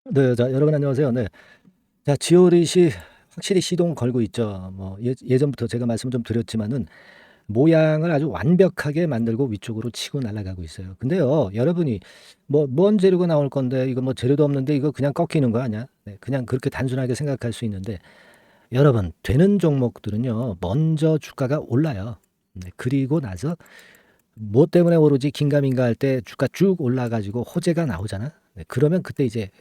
네. 자, 여러분 안녕하세요. 네. 자, 지오릿이 확실히 시동 걸고 있죠. 뭐 예전부터 제가 말씀을 좀 드렸지만은 모양을 아주 완벽하게 만들고 위쪽으로 치고 날아가고 있어요. 근데요, 여러분이 뭐 "뭔 재료가 나올 건데 이거 뭐 재료도 없는데 이거 그냥 꺾이는 거 아니야?" 네, 그냥 그렇게 단순하게 생각할 수 있는데, 여러분, 되는 종목들은요 먼저 주가가 올라요. 네, 그리고 나서 뭐 때문에 오르지 긴가민가 할 때 주가 쭉 올라 가지고 호재가 나오잖아. 네, 그러면 그때 이제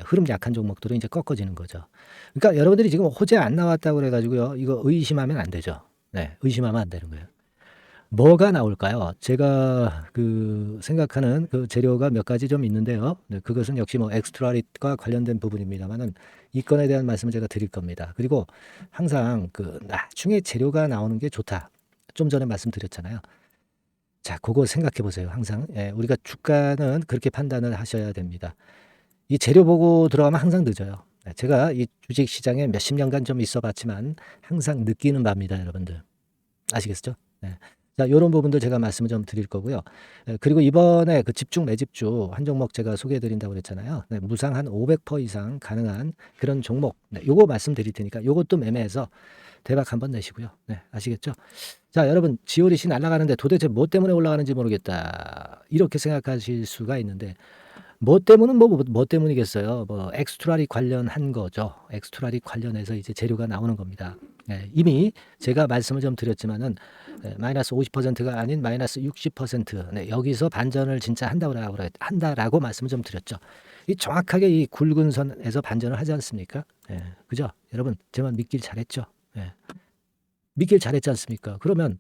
흐름 약한 종목들은 이제 꺾어지는 거죠. 그러니까 여러분들이 지금 호재 안 나왔다고 그래 가지고요, 이거 의심하면 안 되죠. 네. 의심하면 안 되는 거예요. 뭐가 나올까요? 제가 생각하는 그 재료가 몇 가지 좀 있는데요. 네, 그것은 역시 뭐 엑스트라릿과 관련된 부분입니다마는 이 건에 대한 말씀을 제가 드릴 겁니다. 그리고 항상 나중에 재료가 나오는 게 좋다, 좀 전에 말씀드렸잖아요. 자, 그거 생각해 보세요. 항상 우리가 주가는 그렇게 판단을 하셔야 됩니다. 이 재료 보고 들어가면 항상 늦어요. 네, 제가 이 주식 시장에 몇십 년간 좀 있어 봤지만 항상 느끼는 바입니다, 여러분들. 아시겠죠? 네. 자, 요런 부분들 제가 말씀을 좀 드릴 거고요. 그리고 이번에 그 집중 매집주 한 종목 제가 소개해 드린다고 그랬잖아요. 네, 무상 한 500% 이상 가능한 그런 종목. 네, 요거 말씀드릴 테니까 요것도 매매해서 대박 한번 내시고요. 네, 아시겠죠? 자, 여러분, 지오릿이 날아가는데 도대체 뭐 때문에 올라가는지 모르겠다, 이렇게 생각하실 수가 있는데, 뭐 때문은 뭐 때문이겠어요. 뭐 엑스트라리 관련한 거죠. 엑스트라리 관련해서 이제 재료가 나오는 겁니다. 이미 제가 말씀을 좀 드렸지만은 마이너스 50%가 아닌 마이너스 60%, 네, 여기서 반전을 진짜 한다라고 말씀을 좀 드렸죠. 이 정확하게 이 굵은 선에서 반전을 하지 않습니까? 그죠? 여러분, 제 말 믿길 잘했죠. 믿길 잘했지 않습니까? 그러면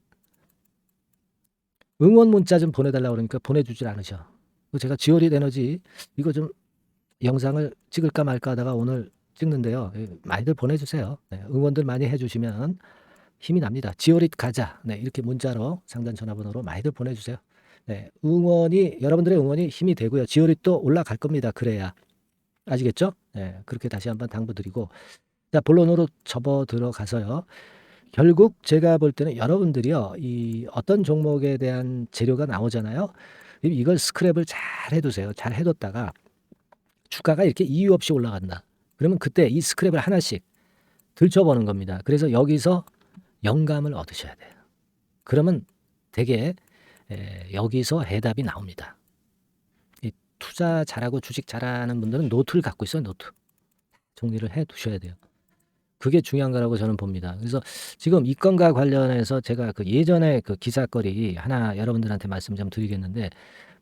응원 문자 좀 보내달라고 그러니까 보내주질 않으셔. 제가 지오릿 에너지 이거 좀 영상을 찍을까 말까 하다가 오늘 찍는데요. 많이들 보내주세요. 네, 응원들 많이 해주시면 힘이 납니다. 지오릿 가자. 네, 이렇게 문자로 상단 전화번호로 많이들 보내주세요. 네, 여러분들의 응원이 힘이 되고요. 지오릿도 올라갈 겁니다. 그래야. 아시겠죠? 네, 그렇게 다시 한번 당부드리고, 자, 본론으로 접어 들어가서요. 결국 제가 볼 때는 여러분들이요, 이 어떤 종목에 대한 재료가 나오잖아요. 이걸 스크랩을 잘 해두세요. 잘 해뒀다가 주가가 이렇게 이유 없이 올라간다, 그러면 그때 이 스크랩을 하나씩 들춰보는 겁니다. 그래서 여기서 영감을 얻으셔야 돼요. 그러면 되게 여기서 해답이 나옵니다. 이 투자 잘하고 주식 잘하는 분들은 노트를 갖고 있어요. 노트. 정리를 해 두셔야 돼요. 그게 중요한 거라고 저는 봅니다. 그래서 지금 이 건과 관련해서 제가 예전에 기사거리 하나 여러분들한테 말씀 좀 드리겠는데,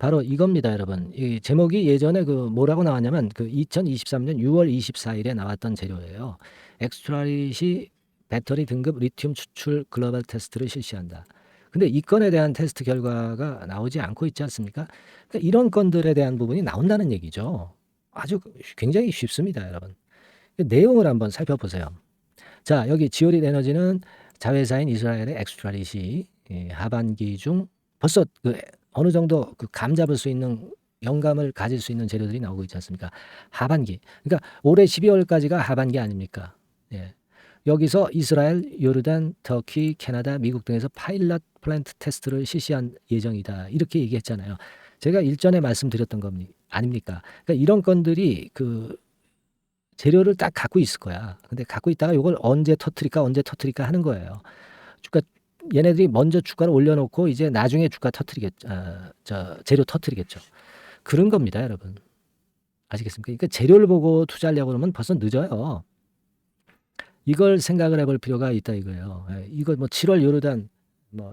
바로 이겁니다, 여러분. 이 제목이 예전에 뭐라고 나왔냐면 2023년 6월 24일에 나왔던 재료예요. 엑스트라릿이 배터리 등급 리튬 추출 글로벌 테스트를 실시한다. 근데 이 건에 대한 테스트 결과가 나오지 않고 있지 않습니까? 그러니까 이런 건들에 대한 부분이 나온다는 얘기죠. 아주 굉장히 쉽습니다, 여러분. 내용을 한번 살펴보세요. 자, 여기 지오릿 에너지는 자회사인 이스라엘의 엑스트라릿이 하반기 중 벌써 어느 정도 감 잡을 수 있는, 영감을 가질 수 있는 재료들이 나오고 있지 않습니까? 하반기. 그러니까 올해 12월까지가 하반기 아닙니까? 예. 여기서 이스라엘, 요르단, 터키, 캐나다, 미국 등에서 파일럿 플랜트 테스트를 실시한 예정이다, 이렇게 얘기했잖아요. 제가 일전에 말씀드렸던 겁니다. 아닙니까? 그러니까 이런 건들이 재료를 딱 갖고 있을 거야. 근데 갖고 있다가 요걸 언제 터뜨릴까 하는 거예요. 주가 얘네들이 먼저 주가를 올려놓고 이제 나중에 주가 재료 터뜨리겠죠. 그런 겁니다, 여러분. 아시겠습니까? 그러니까 재료를 보고 투자하려고 그러면 벌써 늦어요. 이걸 생각을 해볼 필요가 있다 이거예요. 이거 뭐 7월 요르단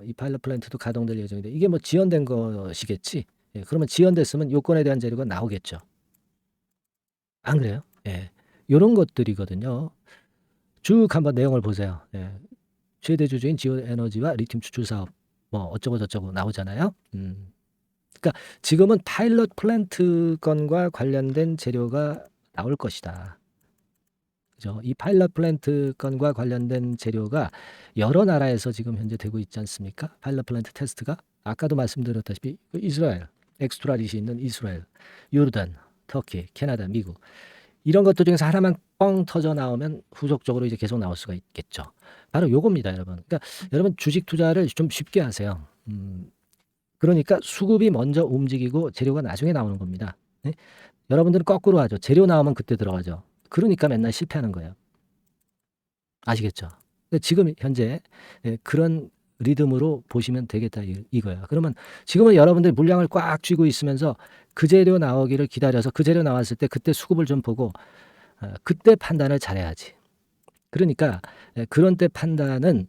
이 파일럿 플랜트도 가동될 예정인데 이게 뭐 지연된 것이겠지. 그러면 지연됐으면 요건에 대한 재료가 나오겠죠. 안 그래요? 예. 요런 것들이거든요. 쭉 한번 내용을 보세요. 최대 주주인 지오에너지와 리튬 추출 사업 뭐 어쩌고 저쩌고 나오잖아요. 그러니까 지금은 파일럿 플랜트 건과 관련된 재료가 나올 것이다. 그죠? 이 파일럿 플랜트 건과 관련된 재료가 여러 나라에서 지금 현재 되고 있지 않습니까? 파일럿 플랜트 테스트가 아까도 말씀드렸다시피 이스라엘, 엑스트라릿이 있는 이스라엘, 요르단, 터키, 캐나다, 미국, 이런 것들 중에서 하나만 뻥 터져 나오면 후속적으로 이제 계속 나올 수가 있겠죠. 바로 요겁니다, 여러분. 그러니까 여러분, 주식 투자를 좀 쉽게 하세요. 그러니까 수급이 먼저 움직이고 재료가 나중에 나오는 겁니다. 네? 여러분들은 거꾸로 하죠. 재료 나오면 그때 들어가죠. 그러니까 맨날 실패하는 거예요. 아시겠죠? 근데 지금 현재 그런 리듬으로 보시면 되겠다 이거예요. 그러면 지금은 여러분들이 물량을 꽉 쥐고 있으면서 그 재료 나오기를 기다려서 그 재료 나왔을 때 그때 수급을 좀 보고 그때 판단을 잘해야지. 그러니까 그런 때 판단은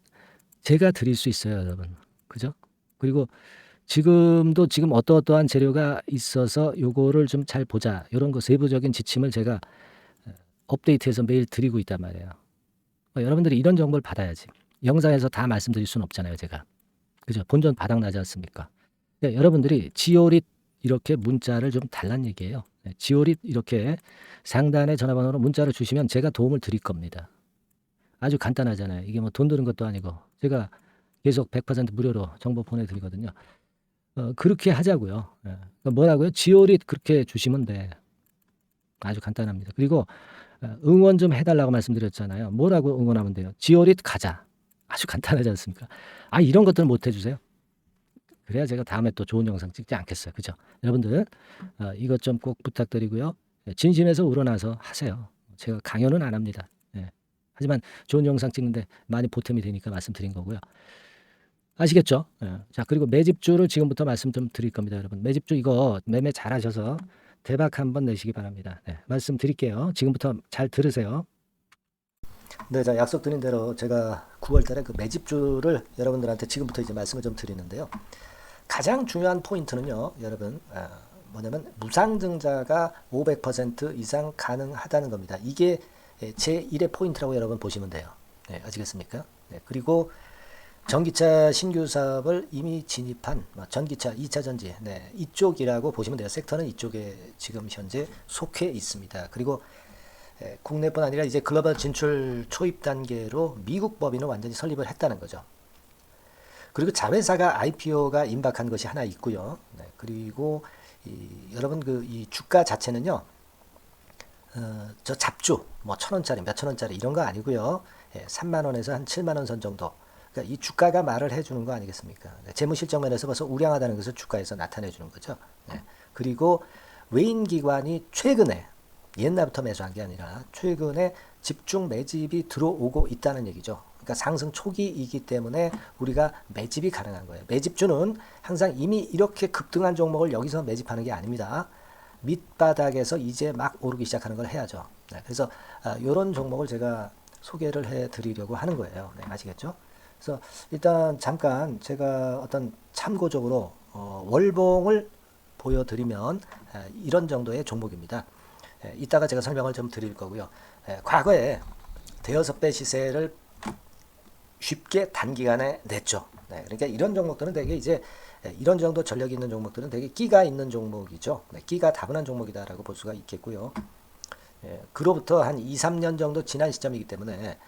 제가 드릴 수 있어요, 여러분. 그죠? 그리고 지금도 지금 어떠어떠한 재료가 있어서 요거를 좀 잘 보자. 요런 거 세부적인 지침을 제가 업데이트해서 매일 드리고 있단 말이에요. 여러분들이 이런 정보를 받아야지. 영상에서 다 말씀드릴 수는 없잖아요, 제가. 그죠? 본전 바닥 나지 않습니까? 여러분들이 지오릿 이렇게 문자를 좀 달란 얘기예요. 지오릿 이렇게 상단에 전화번호로 문자를 주시면 제가 도움을 드릴 겁니다. 아주 간단하잖아요. 이게 뭐 돈 드는 것도 아니고 제가 계속 100% 무료로 정보 보내드리거든요. 그렇게 하자고요. 그러니까 뭐라고요? 지오릿 그렇게 주시면 돼. 아주 간단합니다. 그리고 응원 좀 해달라고 말씀드렸잖아요. 뭐라고 응원하면 돼요? 지오릿 가자. 아주 간단하지 않습니까? 이런 것들은 못 해주세요. 그래야 제가 다음에 또 좋은 영상 찍지 않겠어요. 그죠? 여러분들 이것 좀 꼭 부탁드리고요. 진심에서 우러나서 하세요. 제가 강요는 안 합니다. 하지만 좋은 영상 찍는데 많이 보탬이 되니까 말씀드린 거고요. 아시겠죠? 자, 그리고 매집주를 지금부터 말씀 좀 드릴 겁니다, 여러분. 매집주 이거 매매 잘하셔서 대박 한번 내시기 바랍니다. 말씀드릴게요. 지금부터 잘 들으세요. 네, 자, 약속드린 대로 제가 9월 달에 그 매집주를 여러분들한테 지금부터 이제 말씀을 좀 드리는데요. 가장 중요한 포인트는요, 여러분, 뭐냐면 무상증자가 500% 이상 가능하다는 겁니다. 이게 제1의 포인트라고 여러분 보시면 돼요. 네, 아시겠습니까? 네, 그리고 전기차 신규 사업을 이미 진입한 전기차 2차 전지 이쪽이라고 보시면 돼요. 섹터는 이쪽에 지금 현재 속해 있습니다. 그리고 국내뿐 아니라 이제 글로벌 진출 초입 단계로 미국 법인을 완전히 설립을 했다는 거죠. 그리고 자회사가 IPO가 임박한 것이 하나 있고요. 그리고 여러분 이 주가 자체는요. 저 잡주 뭐 1,000원짜리 몇천 원짜리 이런 거 아니고요. 3만 원에서 한 7만 원 선 정도. 그러니까 이 주가가 말을 해주는 거 아니겠습니까? 재무실적 면에서 벌써 우량하다는 것을 주가에서 나타내 주는 거죠. 그리고 외인기관이 최근에 옛날부터 매수한 게 아니라 최근에 집중 매집이 들어오고 있다는 얘기죠. 그러니까 상승 초기이기 때문에 우리가 매집이 가능한 거예요. 매집주는 항상 이미 이렇게 급등한 종목을 여기서 매집하는 게 아닙니다. 밑바닥에서 이제 막 오르기 시작하는 걸 해야죠. 그래서 이런 종목을 제가 소개를 해드리려고 하는 거예요. 아시겠죠? 그래서 일단 잠깐 제가 어떤 참고적으로 월봉을 보여드리면 이런 정도의 종목입니다. 이따가 제가 설명을 좀 드릴 거고요. 과거에 대여섯 배 시세를 쉽게 단기간에 냈죠. 그러니까 이런 종목들은 되게 이제 이런 정도 전력이 있는 종목들은 되게 끼가 있는 종목이죠. 끼가 다분한 종목이다라고 볼 수가 있겠고요. 그로부터 한 2, 3년 정도 지난 시점이기 때문에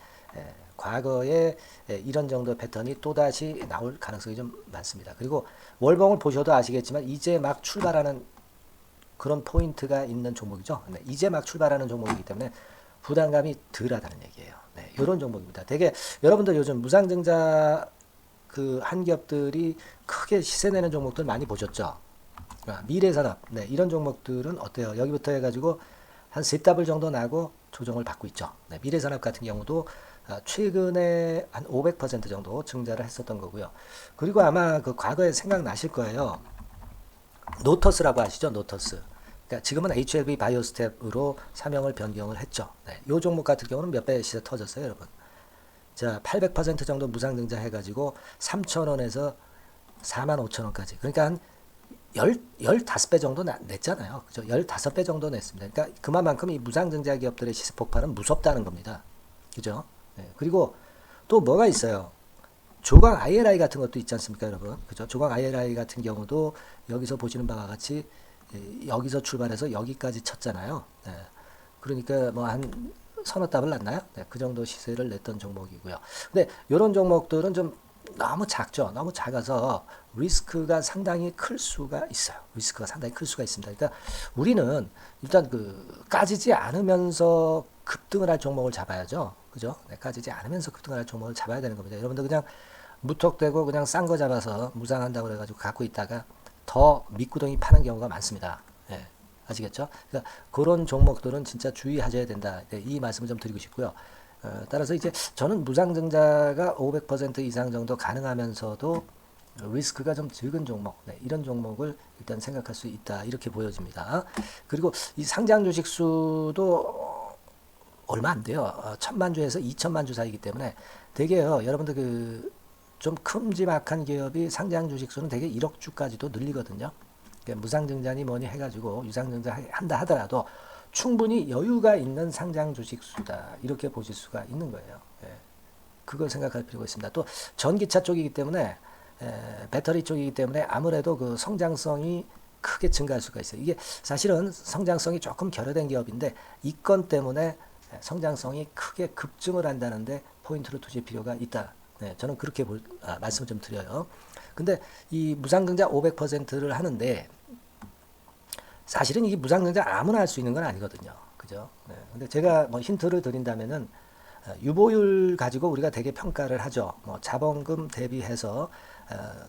과거에 이런 정도 패턴이 또다시 나올 가능성이 좀 많습니다. 그리고 월봉을 보셔도 아시겠지만 이제 막 출발하는 그런 포인트가 있는 종목이죠. 이제 막 출발하는 종목이기 때문에 부담감이 덜하다는 얘기예요. 이런 종목입니다. 되게 여러분들 요즘 무상증자 그 한기업들이 크게 시세 내는 종목들 많이 보셨죠? 미래산업 이런 종목들은 어때요? 여기부터 해가지고 한 세 더블 정도 나고 조정을 받고 있죠. 미래산업 같은 경우도 최근에 한 500% 정도 증자를 했었던 거고요. 그리고 아마 그 과거에 생각나실 거예요. 노터스라고 아시죠? 노터스. 그러니까 지금은 HLB 바이오스텝으로 사명을 변경을 했죠. 이 종목 같은 경우는 몇 배 시세 터졌어요, 여러분. 자, 800% 정도 무상증자 해가지고 3,000원에서 45,000원까지. 그러니까 한 15배 정도 냈잖아요. 그죠? 15배 정도 냈습니다. 그러니까 그만큼 이 무상증자 기업들의 시세 폭발은 무섭다는 겁니다. 그죠? 그리고 또 뭐가 있어요? 조각 IRI 같은 것도 있지 않습니까, 여러분? 그죠? 조각 IRI 같은 경우도 여기서 보시는 바와 같이 여기서 출발해서 여기까지 쳤잖아요. 그러니까 뭐 한 서너 답을 났나요? 그 정도 시세를 냈던 종목이고요. 근데 이런 종목들은 좀 너무 작죠. 너무 작아서 리스크가 상당히 클 수가 있어요. 리스크가 상당히 클 수가 있습니다. 그러니까 우리는 일단 까지지 않으면서 급등을 할 종목을 잡아야죠. 그죠? 까지지 않으면서 급등을 할 종목을 잡아야 되는 겁니다. 여러분들 그냥 무턱대고 그냥 싼 거 잡아서 무상한다고 그래가지고 갖고 있다가 더 밑구덩이 파는 경우가 많습니다. 아시겠죠? 그러니까 그런 종목들은 진짜 주의하셔야 된다. 네, 이 말씀을 좀 드리고 싶고요. 따라서 이제 저는 무상증자가 500% 이상 정도 가능하면서도 리스크가 좀 적은 종목, 네, 이런 종목을 일단 생각할 수 있다. 이렇게 보여집니다. 그리고 이 상장 주식 수도 얼마 안 돼요. 1000만 주에서 2000만 주 사이기 때문에 되게요. 여러분들 그 좀 큼지막한 기업이 상장 주식 수는 되게 1억 주까지도 늘리거든요. 그러니까 무상증자니 뭐니 해가지고 유상증자 한다 하더라도 충분히 여유가 있는 상장 주식 수다. 이렇게 보실 수가 있는 거예요. 예. 그걸 생각할 필요가 있습니다. 또 전기차 쪽이기 때문에 배터리 쪽이기 때문에 아무래도 그 성장성이 크게 증가할 수가 있어요. 이게 사실은 성장성이 조금 결여된 기업인데 이 건 때문에 성장성이 크게 급증을 한다는데 포인트를 두실 필요가 있다. 네, 저는 그렇게 말씀을 좀 드려요. 근데 이 무상증자 500%를 하는데 사실은 이게 무상증자 아무나 할 수 있는 건 아니거든요. 그죠? 네. 근데 제가 뭐 힌트를 드린다면은 유보율 가지고 우리가 되게 평가를 하죠. 뭐 자본금 대비해서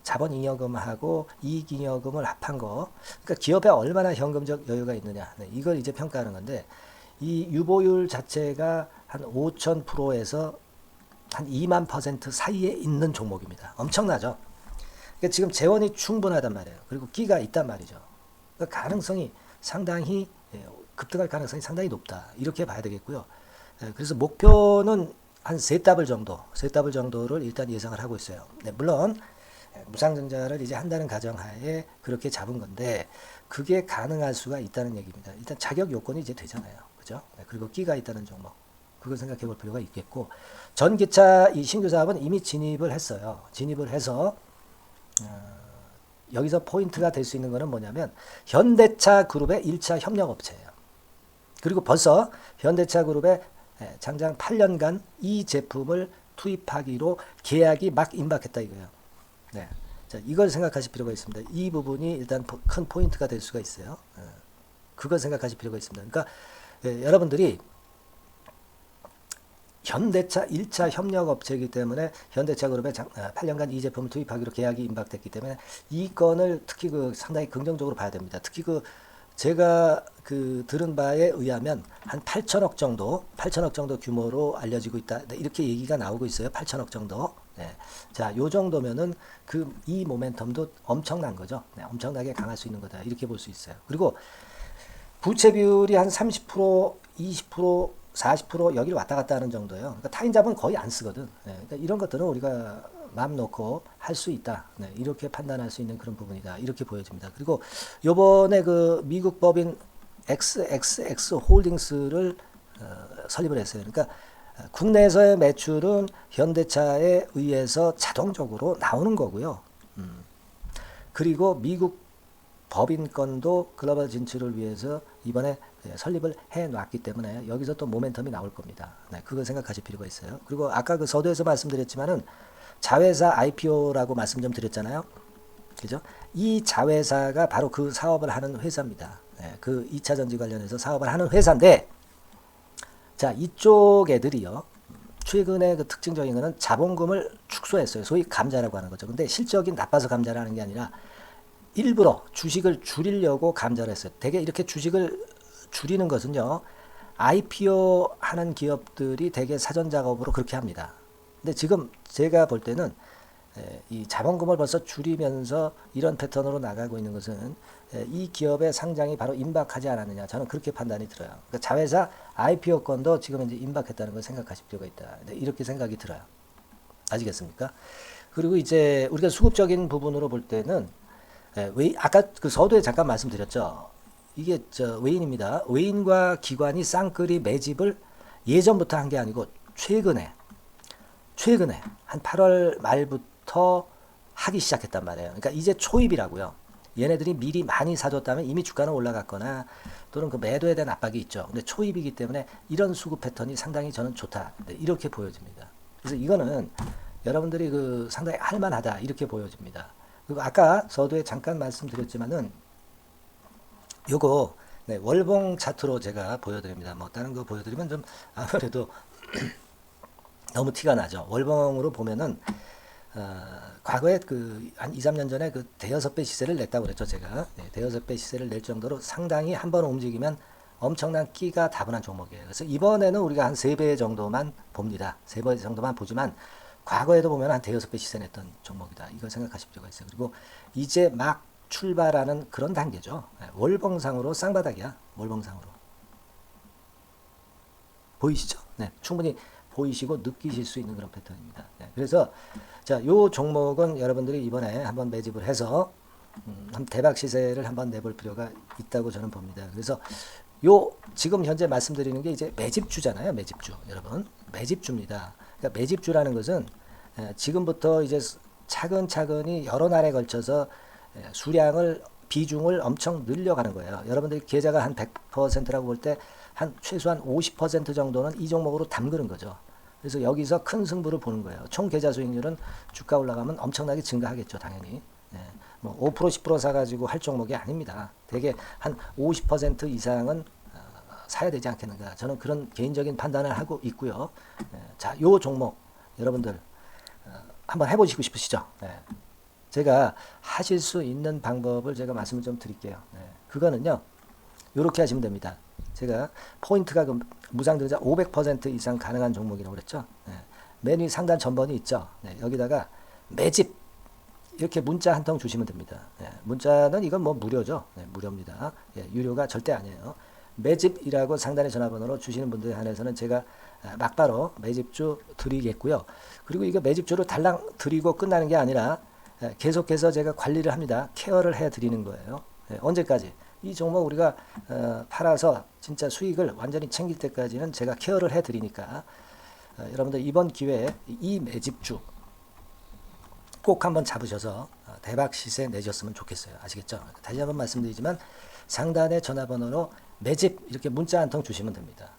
자본잉여금하고 이익잉여금을 합한 거. 그러니까 기업에 얼마나 현금적 여유가 있느냐. 네, 이걸 이제 평가하는 건데 이 유보율 자체가 한 5,000%에서 한 2만 % 사이에 있는 종목입니다. 엄청나죠? 그러니까 지금 재원이 충분하단 말이에요. 그리고 끼가 있단 말이죠. 그러니까 가능성이 상당히 급등할 가능성이 상당히 높다. 이렇게 봐야 되겠고요. 그래서 목표는 한 세 더블 정도를 일단 예상을 하고 있어요. 네, 물론 무상증자를 이제 한다는 가정하에 그렇게 잡은 건데 그게 가능할 수가 있다는 얘기입니다. 일단 자격 요건이 이제 되잖아요. 그죠? 네, 그리고 끼가 있다는 종목. 그걸 생각해 볼 필요가 있겠고 전기차 이 신규 사업은 이미 진입을 했어요. 진입을 해서 여기서 포인트가 될 수 있는 거는 뭐냐면 현대차 그룹의 1차 협력업체예요. 그리고 벌써 현대차 그룹의 장장 8년간 이 제품을 투입하기로 계약이 막 임박했다 이거예요. 네. 자, 이걸 생각하실 필요가 있습니다. 이 부분이 일단 큰 포인트가 될 수가 있어요. 그걸 생각하실 필요가 있습니다. 그러니까 여러분들이 현대차 1차 협력업체이기 때문에 현대차 그룹에 8년간 이 제품을 투입하기로 계약이 임박됐기 때문에 이 건을 특히 그 상당히 긍정적으로 봐야 됩니다. 특히 그 제가 그 들은 바에 의하면 한 8천억 정도 규모로 알려지고 있다. 이렇게 얘기가 나오고 있어요. 8천억 정도. 네. 자, 요 정도면은 그 이 모멘텀도 엄청난 거죠. 네, 엄청나게 강할 수 있는 거다. 이렇게 볼 수 있어요. 그리고 부채 비율이 한 30%, 20%, 40% 여기를 왔다 갔다 하는 정도예요. 그러니까 타인자본 거의 안 쓰거든. 네, 그러니까 이런 것들은 우리가 마음 놓고 할 수 있다. 네, 이렇게 판단할 수 있는 그런 부분이다. 이렇게 보여집니다. 그리고 요번에 그 미국 법인 XXX 홀딩스를 설립을 했어요. 그러니까 국내에서의 매출은 현대차에 의해서 자동적으로 나오는 거고요. 그리고 미국 법인권도 글로벌 진출을 위해서 이번에 설립을 해놨기 때문에 여기서 또 모멘텀이 나올 겁니다. 네, 그걸 생각하실 필요가 있어요. 그리고 아까 그 서두에서 말씀드렸지만은 자회사 IPO라고 말씀 좀 드렸잖아요. 그죠? 이 자회사가 바로 그 사업을 하는 회사입니다. 네, 그 2차 전지 관련해서 사업을 하는 회사인데, 자, 이쪽 애들이요. 최근에 그 특징적인 거는 자본금을 축소했어요. 소위 감자라고 하는 거죠. 근데 실적이 나빠서 감자를 하는 게 아니라 일부러 주식을 줄이려고 감자를 했어요. 대개 이렇게 주식을 줄이는 것은요. IPO 하는 기업들이 대개 사전 작업으로 그렇게 합니다. 근데 지금 제가 볼 때는 이 자본금을 벌써 줄이면서 이런 패턴으로 나가고 있는 것은 이 기업의 상장이 바로 임박하지 않았느냐. 저는 그렇게 판단이 들어요. 그러니까 자회사 IPO 건도 지금 이제 임박했다는 걸 생각하실 필요가 있다. 이렇게 생각이 들어요. 아시겠습니까? 그리고 이제 우리가 수급적인 부분으로 볼 때는 아까 그 서두에 잠깐 말씀드렸죠. 이게 외인입니다. 외인과 기관이 쌍끌이 매집을 예전부터 한 게 아니고 최근에 한 8월 말부터 하기 시작했단 말이에요. 그러니까 이제 초입이라고요. 얘네들이 미리 많이 사줬다면 이미 주가는 올라갔거나 또는 그 매도에 대한 압박이 있죠. 근데 초입이기 때문에 이런 수급 패턴이 상당히 저는 좋다. 이렇게 보여집니다. 그래서 이거는 여러분들이 그 상당히 할만하다. 이렇게 보여집니다. 그리고 아까 서두에 잠깐 말씀드렸지만은 요거 월봉 차트로 제가 보여드립니다. 뭐 다른 거 보여드리면 좀 아무래도 너무 티가 나죠. 월봉으로 보면은 과거에 한 2, 3년 전에 대여섯 배 시세를 냈다고 그랬죠, 제가. 대여섯 배 시세를 낼 정도로 상당히 한번 움직이면 엄청난 끼가 다분한 종목이에요. 그래서 이번에는 우리가 한 3배 정도만 봅니다. 3배 정도만 보지만 과거에도 보면 한 대여섯 배 시세 냈던 종목이다. 이걸 생각하실 필요가 있어요. 그리고 이제 막 출발하는 그런 단계죠. 월봉상으로 쌍바닥이야. 월봉상으로. 보이시죠? 네, 충분히 보이시고 느끼실 수 있는 그런 패턴입니다. 네, 그래서 자, 요 종목은 여러분들이 이번에 한번 매집을 해서 대박 시세를 한번 내볼 필요가 있다고 저는 봅니다. 그래서 요 지금 현재 말씀드리는 게 이제 매집주잖아요. 매집주. 여러분, 매집주입니다. 그러니까 매집주라는 것은 지금부터 이제 차근차근히 여러 날에 걸쳐서 수량을 비중을 엄청 늘려가는 거예요. 여러분들 계좌가 한 100%라고 볼 때 한 최소한 50% 정도는 이 종목으로 담그는 거죠. 그래서 여기서 큰 승부를 보는 거예요. 총 계좌 수익률은 주가 올라가면 엄청나게 증가하겠죠, 당연히. 뭐 5% 10% 사가지고 할 종목이 아닙니다. 되게 한 50% 이상은 사야 되지 않겠는가. 저는 그런 개인적인 판단을 하고 있고요. 자, 요 종목 여러분들 한번 해보시고 싶으시죠? 제가 하실 수 있는 방법을 제가 말씀을 좀 드릴게요. 그거는요, 이렇게 하시면 됩니다. 제가 포인트가 무상등자 500% 이상 가능한 종목이라고 그랬죠. 맨 위 상단 전번이 있죠. 여기다가 매집 이렇게 문자 한 통 주시면 됩니다. 문자는 이건 뭐 무료죠. 무료입니다. 유료가 절대 아니에요. 매집이라고 상단의 전화번호로 주시는 분들에 한해서는 제가 막바로 매집주 드리겠고요. 그리고 이거 매집주를 달랑 드리고 끝나는 게 아니라 계속해서 제가 관리를 합니다. 케어를 해 드리는 거예요. 언제까지? 이 종목 우리가 팔아서 진짜 수익을 완전히 챙길 때까지는 제가 케어를 해 드리니까 여러분들 이번 기회에 이 매집주 꼭 한번 잡으셔서 대박 시세 내셨으면 좋겠어요. 아시겠죠? 다시 한번 말씀드리지만 상단의 전화번호로 매집 이렇게 문자 한 통 주시면 됩니다.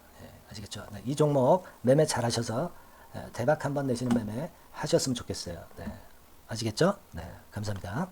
아시겠죠? 이 종목 매매 잘 하셔서 대박 한번 내시는 매매 하셨으면 좋겠어요. 아시겠죠? 감사합니다.